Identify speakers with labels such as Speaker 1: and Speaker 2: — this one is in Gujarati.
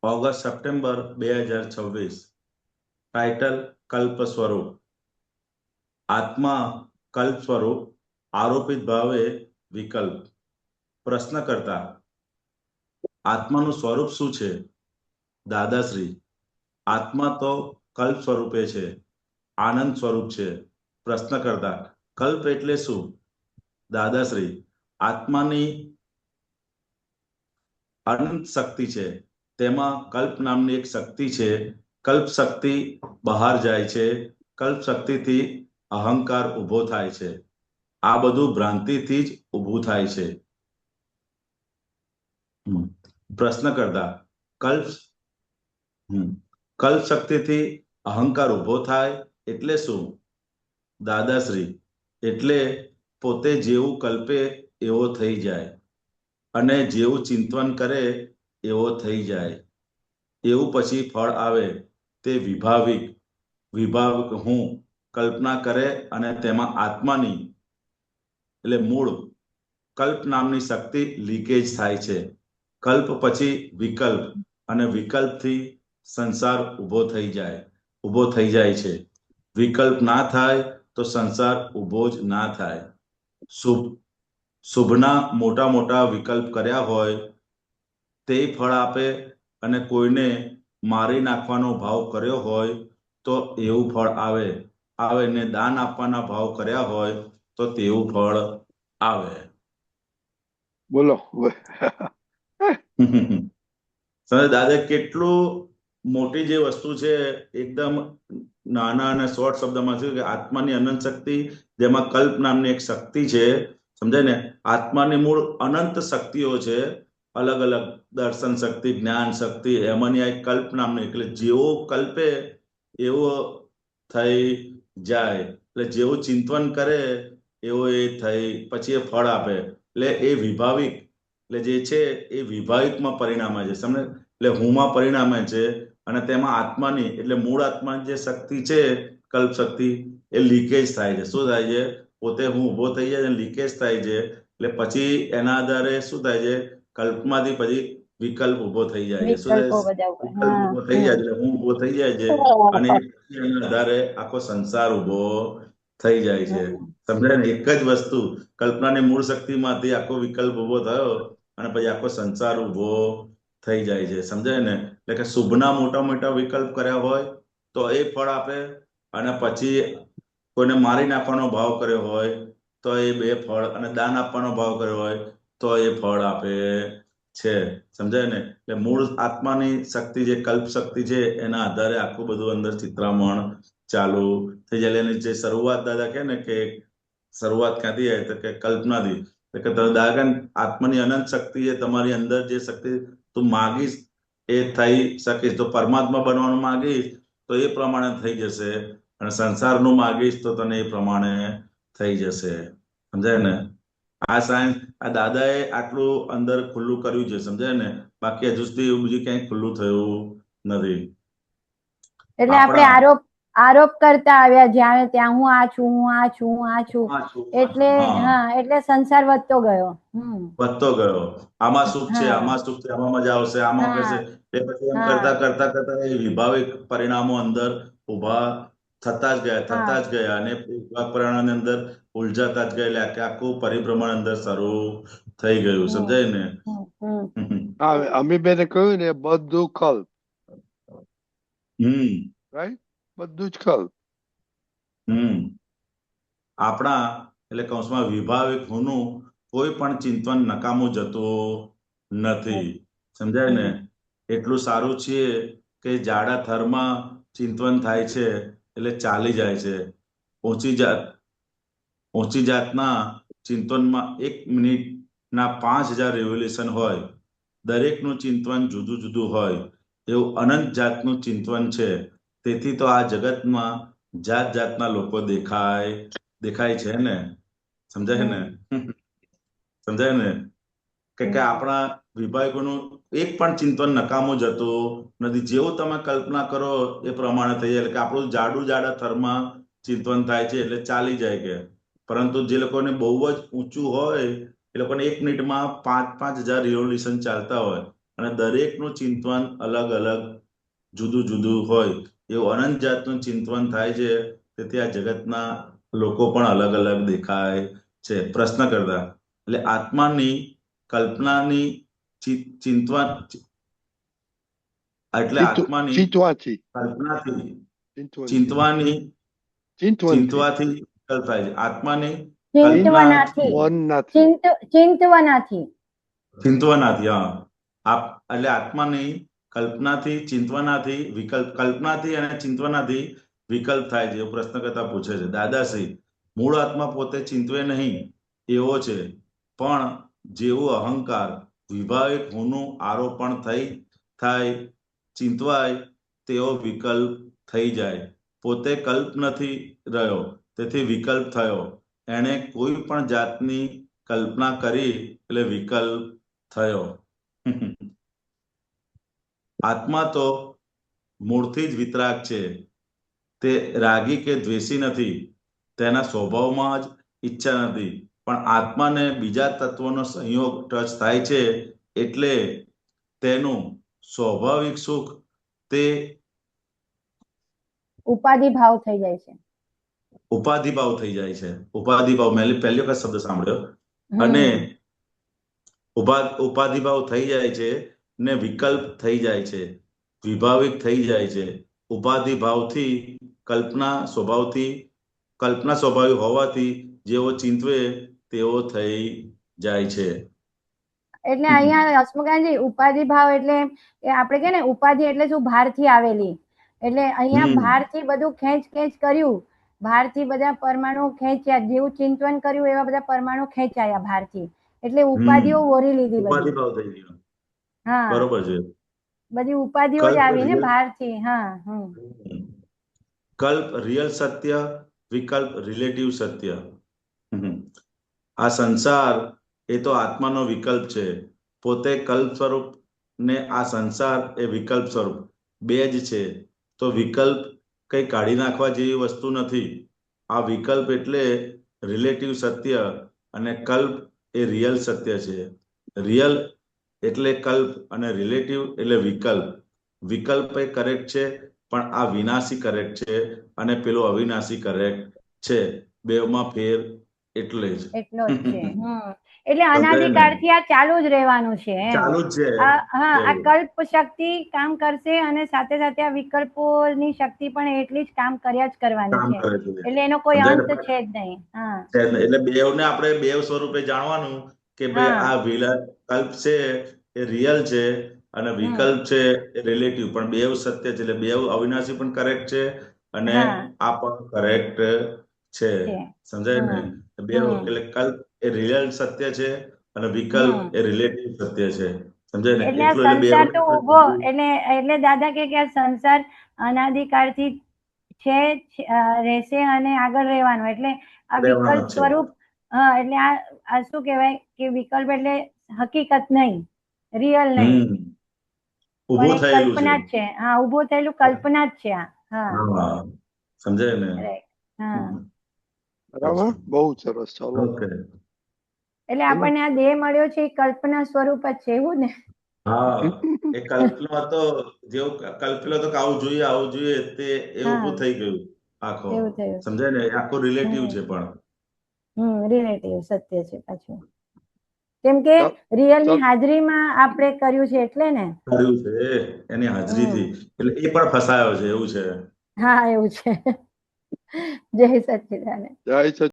Speaker 1: August September 2026. ટાઇટલ કલ્પ સ્વરૂપ. આત્મા કલ્પ સ્વરૂપ, આરોપિત ભાવે વિકલ્પ. પ્રશ્નકર્તા: આત્માનું સ્વરૂપ શું છે? દાદાશ્રી: આત્મા તો કલ્પ સ્વરૂપે છે, આનંદ સ્વરૂપ છે. પ્રશ્નકર્તા: કલ્પ એટલે શું? દાદાશ્રી: આત્માની અનંત શક્તિ છે, તેમાં કલ્પ નામની એક શક્તિ છે. કલ્પ શક્તિ બહાર જાય છે. કલ્પ શક્તિથી અહંકાર ઉભો થાય છે. આ બધું ભ્રાંતિથી જ ઊભું થાય છે. પ્રશ્નકર્તા: કલ્પ કલ્પ શક્તિથી અહંકાર ઉભો થાય એટલે શું? દાદાશ્રી: એટલે પોતે જેવું કલ્પે એવો થઈ જાય અને જેવું ચિંતન કરે એવો થઈ જાય. એવું પછી ફળ આવે તે વિભાવિક હું કલ્પના કરે અને તેમાં આત્માની એટલે મૂળ કલ્પ નામની શક્તિ લીકેજ થાય છે. કલ્પ પછી વિકલ્પ અને વિકલ્પથી સંસાર ઊભો થઈ જાય છે. વિકલ્પ ના થાય તો સંસાર ઊભો જ ના થાય. શુભના મોટા મોટા વિકલ્પ કર્યા હોય તે ફળ આપે અને કોઈને મારી નાખવાનો ભાવ કર્યો હોય તો એવું ફળ આવે ને દાન આપવાના ભાવ કર્યા હોય તો તેવું ફળ આવે.
Speaker 2: બોલો.
Speaker 1: દાદા કેટલું મોટી જે વસ્તુ છે એકદમ નાના અને શોર્ટ શબ્દમાં છે કે આત્માની અનંત શક્તિ, જેમાં કલ્પ નામની એક શક્તિ છે. સમજાય ને? આત્માની મૂળ અનંત શક્તિઓ છે, અલગ અલગ દર્શન શક્તિ, જ્ઞાન શક્તિ, એમાંની એક કલ્પ નામની, એટલે જેવો કલ્પે એવો થઈ જાય. એટલે જેવું ચિંતન કરે એવો એ થઈ પછી એ ફળ આપે. એટલે એ વિભાવિક એટલે જે છે એ વિભાવિકમાં પરિણામે છે. સમજે? એટલે હુંમાં પરિણામે છે અને તેમાં આત્માની એટલે મૂળ આત્માની જે શક્તિ છે, કલ્પ શક્તિ, એ લીકેજ થાય છે. શું થાય છે? પોતે હું ઉભો થઈ જાય અને લીકેજ થાય છે. એટલે પછી એના આધારે શું થાય છે? કલ્પમાંથી પછી વિકલ્પ ઉભો થઈ જાય છે. શું થાય?
Speaker 3: વિકલ્પો બધા
Speaker 1: વિકલ્પ ઉભો થઈ જાય એટલે હું ઉભો થઈ જાય છે અને એના આધારે આખો સંસાર ઉભો થઈ જાય છે. સમજાય ને? એક જ વસ્તુ કલ્પનાની મૂળ શક્તિમાંથી આખો વિકલ્પ ઉભો થયો અને પછી આખો સંસાર ઉભો થઈ જાય છે. સમજાય ને? એટલે કે શુભના મોટા મોટા વિકલ્પ કર્યા હોય તો એ ફળ આપે અને પછી કોઈને મારી નાખવાનો ભાવ કર્યો હોય તો એ બે ફળ, અને દાન આપવાનો ભાવ કર્યો હોય તો એ ફળ આપે છે. સમજાય ને? એટલે મૂળ આત્માની શક્તિ જે કલ્પ શક્તિ છે એના આધારે આખું બધું અંદર ચિત્રામણ ચાલુ થઈ જાય. એની જે શરૂઆત દાદા કે ને કે શરૂઆત ક્યાંથી આવી તો કે કલ્પનાથી. કે દાદા આત્માની અનંત શક્તિ છે, તમારી અંદર જે શક્તિ તું માગીશ એ થઈ શકીશ. તો પરમાત્મા બનવાનું માગીશ તો એ પ્રમાણે થઈ જશે અને સંસારનું માગીશ તો તને એ પ્રમાણે થઈ જશે. સમજાય ને? આ સાયન્સ આ દાદાએ આટલું અંદર ખુલ્લું કર્યું છે. સમજાય ને? બાકી હજુ સુધી એવું બીજું ક્યાંય ખુલ્લું થયું નથી.
Speaker 3: એટલે આપણે આરોપ કરતા આવ્યા જ્યાં ત્યાં, હું આ છું, હું આ છું, હું આ છું, એટલે એટલે સંસાર વધતો ગયો.
Speaker 1: વધતો ગયો. આમાં સુખ છે, આમાં સુખ છે, આમાં મજા આવશે, આમાં કહેશે. એ પછી એમ કરતા કરતા કરતા એ વિભાવિક પરિણામો અંદર ઉભા થતા જ ગયા અને વિભાગ પરિણામની અંદર ઉલઝાતા જ ગયેલા કે આખું પરિભ્રમણ અંદર શરૂ થઈ ગયું. સમજાય ને?
Speaker 2: અમીબેને કહ્યું ને બધું કલ્પ.
Speaker 1: રાઈટ?
Speaker 2: બધું જ કલ્પ.
Speaker 1: આપણા એટલે કૌંસમાં વિભાવિક હોનું કોઈ પણ ચિંતન નકામું જતું નથી. સમજાય ને? એટલું સારું છે કે જાડા થરમાં ચિંતન થાય છે એટલે ચાલી જાય છે. ઊંચી જાતના ચિંતનમાં 1 મિનિટના 5000 રિવોલ્યુશન હોય. દરેકનું ચિંતન જુદું જુદું હોય. એવું અનંત જાતનું ચિંતન છે. તેથી તો આ જગતમાં જાત જાતના લોકો દેખાય છે ને? સમજાય ને? સમજાય ને? કે આપણા વિભાગોનું એક પણ ચિંતન નકામું જતું નથી. જેવું તમે કલ્પના કરો એ પ્રમાણે થઈ જાય. એટલે કે આપણું જાડા થરમાં ચિંતન થાય છે એટલે ચાલી જાય કે. પરંતુ જે લોકોને બહુ જ ઊંચું હોય એ લોકોને 1 મિનિટમાં 5000 રિવોલ્યુશન ચાલતા હોય. અને દરેકનું ચિંતન અલગ અલગ જુદું જુદું હોય એવું અનંત જાતનું ચિંતન થાય છે. તેથી આ જગતના લોકો પણ અલગ અલગ દેખાય છે. પ્રશ્ન કરતા એટલે આત્માની કલ્પનાની ચિંતન એટલે આત્માની
Speaker 2: ચિંતવાથી
Speaker 1: કલ્પનાથી
Speaker 2: ચિંતવાની
Speaker 1: ચિંતવાથી વિકલ્પ થાય છે. આત્માની
Speaker 3: ચિંતવનાથી ચિંતવનાથી
Speaker 1: ચિંતવનાથી એટલે આત્માની કલ્પનાથી ચિંતવનાથી વિકલ્પ કલ્પનાથી અને ચિંતવનાથી વિકલ્પ થાય છે એવું પ્રશ્ન કરતા પૂછે છે. દાદાશ્રી, મૂળ આત્મા પોતે ચિંતવે નહીં એવો છે, પણ જેવું અહંકાર વિભાવિક હુંનું આરોપણ થાય ચિંતવાય તેવો વિકલ્પ થઈ જાય. પોતે કલ્પ નથી રહ્યો, તેથી વિકલ્પ થયો. એણે કોઈ પણ જાતની કલ્પના કરી એટલે વિકલ્પ થયો. આત્મા તો મૂળથી જ વિતરાગ છે. તે રાગી કે દ્વેષી નથી. તેના સ્વભાવમાં જ ઈચ્છા નથી. પણ આત્માને બીજા તત્વોનો સંયોગ ટચ થાય છે એટલે તેનું સ્વાભાવિક સુખ તે
Speaker 3: ઉપાધિ ભાવ થઈ જાય છે.
Speaker 1: ઉપાધિ ભાવ થઈ જાય છે. ઉપાધિ ભાવ મેં પહેલી વખત શબ્દ સાંભળ્યો. અને ઉપાધિ ભાવ થઈ જાય છે ને વિકલ્પ થઈ જાય છે, વિભાવિક થઈ જાય છે. ઉપાધિ ભાવથી કલ્પના સ્વભાવિક હોવાથી જેવો ચિંતવે તેવો થઈ જાય છે.
Speaker 3: એટલે અહીંયા હસમુખાજી ઉપાધિ ભાવ એટલે આપણે કે ને ઉપાધિ એટલે શું? ભારથી આવેલી. એટલે અહીંયા ભારથી બધું ખેંચ કર્યું, ભારથી બધા પરમાણુ ખેંચ્યા, જેવું ચિંતન કર્યું એવા બધા પરમાણુ ખેંચાયા ભારથી. એટલે ઉપાધિઓ ઓરી લીધી.
Speaker 1: ઉપાધિ ભાવ થઈ ગયો.
Speaker 3: હા,
Speaker 1: બરોબર છે.
Speaker 3: બધી ઉપાધિઓ જ આવી ને ભારથી.
Speaker 1: કલ્પ રિયલ સત્ય, વિકલ્પ રિલેટિવ સત્ય. આ સંસાર એ તો આત્માનો વિકલ્પ છે. પોતે કલ્પ સ્વરૂપ ને આ સંસાર એ વિકલ્પ સ્વરૂપ બે જ છે. તો વિકલ્પ કઈ કાઢી નાખવા જેવી વસ્તુ નથી. આ વિકલ્પ એટલે રિલેટિવ સત્ય અને કલ્પ એ રિયલ સત્ય છે. રિયલ એટલે કલ્પ અને રિલેટિવ એટલે વિકલ્પ. વિકલ્પ એ કરેક્ટ છે, પણ આ વિનાશી કરેક્ટ છે અને પેલો અવિનાશી કરેક્ટ છે. બેમાં ફેર એટલો જ છે.
Speaker 3: એટલે અનાદિકાળથી આ ચાલુ જ રહેવાનું છે.
Speaker 1: ચાલુ જ છે.
Speaker 3: આ કલ્પ શક્તિ કામ કરશે અને સાથે સાથે આ વિકલ્પોની શક્તિ પણ એટલી જ કામ કર્યા જ કરવાની છે. એટલે એનો કોઈ અંત છે જ નહીં.
Speaker 1: એટલે બેવને આપણે બેવ સ્વરૂપે જાણવાનું કે ભાઈ આ કલ્પ છે એ રિયલ છે અને વિકલ્પ છે એ રિલેટિવ. પણ બેવ સત્ય છે. એટલે બેવ અવિનાશી પણ કરેક્ટ છે અને આ પણ કરેક્ટ છે. સમજાય ને? બેવ એટલે કલ્પ એ રિયલ સત્ય છે અને વિકલ્પ એ રિલેટિવ સત્ય છે. સમજાય ને?
Speaker 3: એટલે સંસાર તો ઉભો એટલે દાદા કે આ સંસાર અનાદિકાળથી છે, રહેશે અને આગળ રહેવાનો. એટલે આ વિકલ્પ સ્વરૂપ. એટલે આ શું કહેવાય કે વિકલ્પ એટલે હકીકત નહીં, રિયલ નહીં, કલ્પના જ છે. ઉભું થયેલું કલ્પના જ છે.
Speaker 1: સમજાય ને?
Speaker 2: બરાબર, બહુ સરસ. ચાલો,
Speaker 3: એટલે આપણને આ દેહ મળ્યો છે એ કલ્પના સ્વરૂપ જ છે, એવું ને?
Speaker 1: એ કલ્પનો હતો. જેવું કલ્પેલો તો આવું જોઈએ તે એવું થઈ ગયું આખો. સમજાય ને? આખો રિલેટિવ છે. પણ
Speaker 3: રિલેટિવ સત્ય છે પાછું. કેમ કે રિયલ ની હાજરીમાં આપણે કર્યું છે એટલે ને.
Speaker 1: કર્યું છે એની હાજરીથી. એટલે એ પણ ફસાયો છે એવું છે.
Speaker 3: એવું છે. જય સચ્ચિદાનંદ.
Speaker 2: જય સચ્ચિદાનંદ.